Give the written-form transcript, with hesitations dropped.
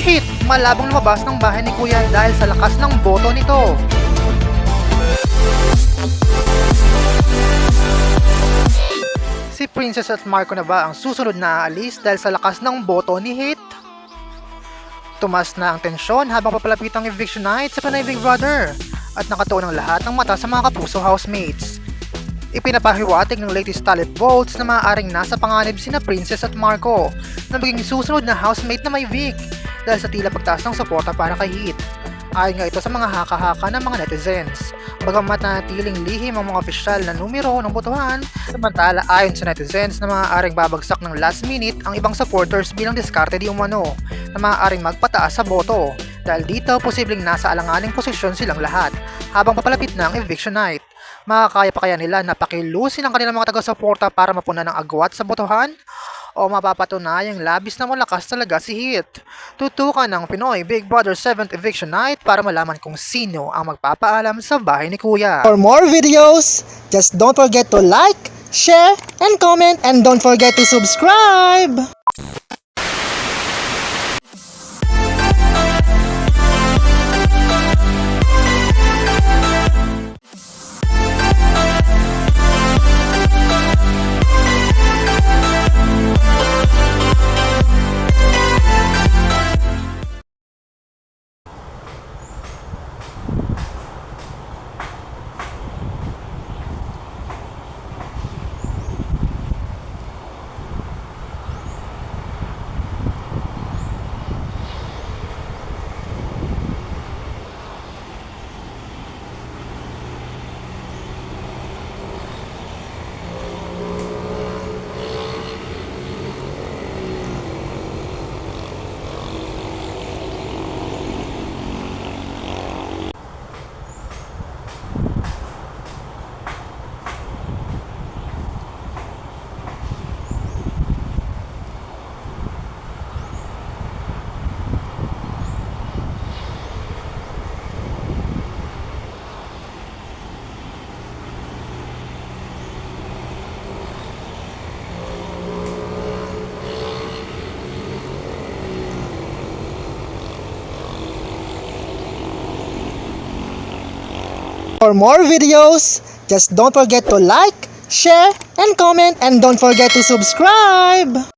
Heat, malabong lumabas ng bahay ni Kuya dahil sa lakas ng boto nito. Si Princess at Marco na ba ang susunod na aalis dahil sa lakas ng boto ni Heat? Tumas na ang tensyon habang papalapit ang eviction night sa Panay Big Brother at nakatuon ang lahat ng mata sa mga kapuso housemates. Ipinapahiwatig ng latest talent votes na maaaring nasa panganib sina Princess at Marco na maging susunod na housemate na may Vic dahil sa tila pagtaas ng suporta para kay Heat. Ayon nga ito sa mga haka-haka ng mga netizens. Bagamat nanatiling lihim ang mga opisyal na numero ng botohan, samantala ayon sa netizens na maaaring babagsak ng last minute ang ibang supporters bilang diskarte di umano na maaaring magpataas sa boto dahil dito posibleng nasa alanganing posisyon silang lahat habang papalapit na ang eviction night. Makakaya pa kaya nila na pakilusin ang kanilang mga taga-suporta para mapunan ng agwat sa botohan? O mapapatunayang labis na malakas talaga si Heat? Tutukan ng Pinoy Big Brother 7th Eviction Night para malaman kung sino ang magpapaalam sa bahay ni Kuya. For more videos, just don't forget to like, share, and comment, and don't forget to subscribe! For more videos, just don't forget to like, share, and comment, and don't forget to subscribe!